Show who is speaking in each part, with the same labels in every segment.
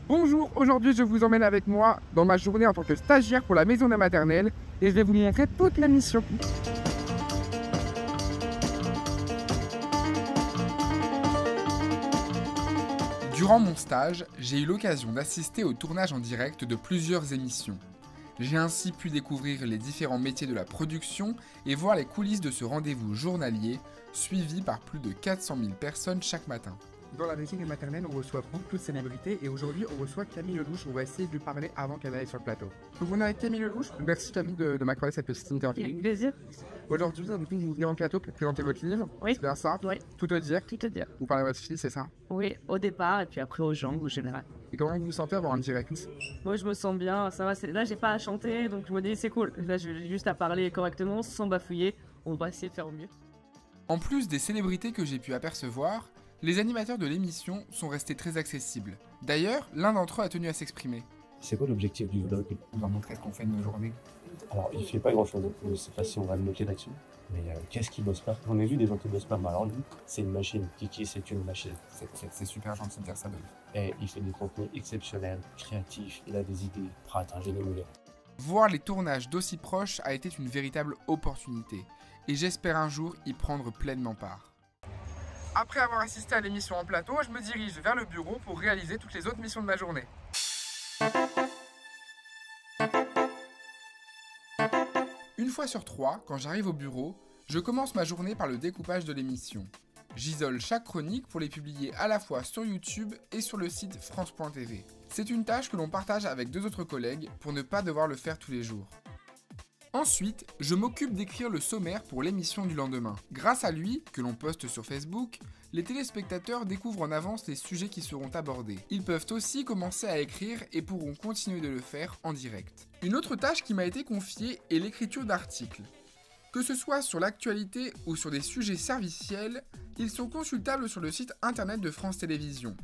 Speaker 1: Bonjour, aujourd'hui je vous emmène avec moi dans ma journée en tant que stagiaire pour la maison des maternelles et je vais vous montrer toute la mission.
Speaker 2: Durant mon stage, j'ai eu l'occasion d'assister au tournage en direct de plusieurs émissions. J'ai ainsi pu découvrir les différents métiers de la production et voir les coulisses de ce rendez-vous journalier suivi par plus de 400 000 personnes chaque matin.
Speaker 1: Dans la maison des maternelles, on reçoit beaucoup de célébrités et aujourd'hui on reçoit Camille Lelouch. On va essayer de lui parler avant qu'elle aille sur le plateau. Donc on est avec Camille Lelouch. Merci Camille de m'accorder cette petite interview.
Speaker 3: Avec plaisir.
Speaker 1: Aujourd'hui, vous venez en plateau pour présenter votre livre.
Speaker 3: Oui.
Speaker 1: C'est bien ça?
Speaker 3: Oui.
Speaker 1: Tout à dire.
Speaker 3: Tout à dire.
Speaker 1: Vous parlez à votre fille, c'est ça?
Speaker 3: Oui, au départ et puis après aux gens en général.
Speaker 1: Et comment vous vous sentez avant un direct?
Speaker 3: Moi je me sens bien, ça va, là j'ai pas à chanter donc je me dis c'est cool. Là j'ai juste à parler correctement sans bafouiller, on va essayer de faire au mieux.
Speaker 2: En plus des célébrités que j'ai pu apercevoir, les animateurs de l'émission sont restés très accessibles. D'ailleurs, l'un d'entre eux a tenu à s'exprimer.
Speaker 4: C'est quoi l'objectif du vlog?
Speaker 2: On va montrer ce qu'on fait de nos journées.
Speaker 4: Alors, il fait pas grand chose, je sais pas si on va le noter là-dessus. Mais qu'est-ce qu'il bosse pas? On a vu des gens qui bossent pas, mais alors lui, c'est une machine. Kiki, c'est une machine.
Speaker 2: C'est super gentil de dire ça de lui.
Speaker 4: Et il fait des contenus exceptionnels, créatifs, il a des idées. Un génie moulin.
Speaker 2: Voir les tournages d'aussi proches a été une véritable opportunité, et j'espère un jour y prendre pleinement part. Après avoir assisté à l'émission en plateau, je me dirige vers le bureau pour réaliser toutes les autres missions de ma journée. Une fois sur 3, quand j'arrive au bureau, je commence ma journée par le découpage de l'émission. J'isole chaque chronique pour les publier à la fois sur YouTube et sur le site France.tv. C'est une tâche que l'on partage avec 2 autres collègues pour ne pas devoir le faire tous les jours. Ensuite, je m'occupe d'écrire le sommaire pour l'émission du lendemain. Grâce à lui, que l'on poste sur Facebook, les téléspectateurs découvrent en avance les sujets qui seront abordés. Ils peuvent aussi commencer à écrire et pourront continuer de le faire en direct. Une autre tâche qui m'a été confiée est l'écriture d'articles. Que ce soit sur l'actualité ou sur des sujets serviciels, ils sont consultables sur le site internet de France Télévisions.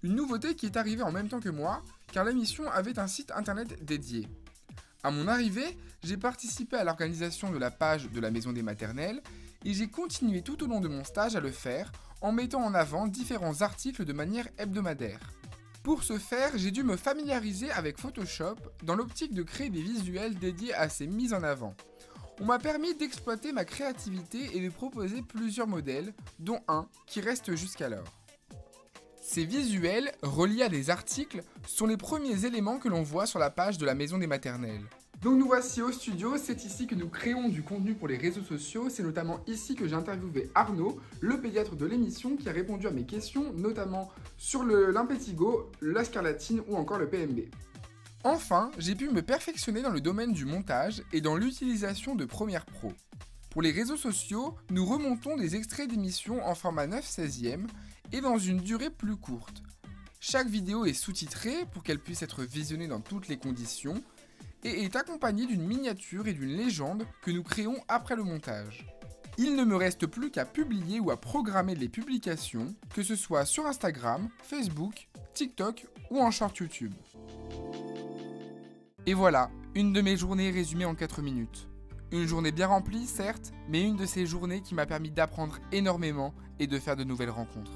Speaker 2: Une nouveauté qui est arrivée en même temps que moi, car l'émission avait un site internet dédié. À mon arrivée, j'ai participé à l'organisation de la page de la maison des maternelles et j'ai continué tout au long de mon stage à le faire en mettant en avant différents articles de manière hebdomadaire. Pour ce faire, j'ai dû me familiariser avec Photoshop dans l'optique de créer des visuels dédiés à ces mises en avant. On m'a permis d'exploiter ma créativité et de proposer plusieurs modèles, dont un qui reste jusqu'alors. Ces visuels, reliés à des articles, sont les premiers éléments que l'on voit sur la page de la maison des maternelles. Donc nous voici au studio, c'est ici que nous créons du contenu pour les réseaux sociaux, c'est notamment ici que j'ai interviewé Arnaud, le pédiatre de l'émission, qui a répondu à mes questions, notamment sur l'impétigo, la scarlatine ou encore le PMB. Enfin, j'ai pu me perfectionner dans le domaine du montage et dans l'utilisation de Premiere Pro. Pour les réseaux sociaux, nous remontons des extraits d'émissions en format 9/16e et dans une durée plus courte. Chaque vidéo est sous-titrée pour qu'elle puisse être visionnée dans toutes les conditions et est accompagnée d'une miniature et d'une légende que nous créons après le montage. Il ne me reste plus qu'à publier ou à programmer les publications, que ce soit sur Instagram, Facebook, TikTok ou en short YouTube. Et voilà, une de mes journées résumée en 4 minutes. Une journée bien remplie, certes, mais une de ces journées qui m'a permis d'apprendre énormément et de faire de nouvelles rencontres.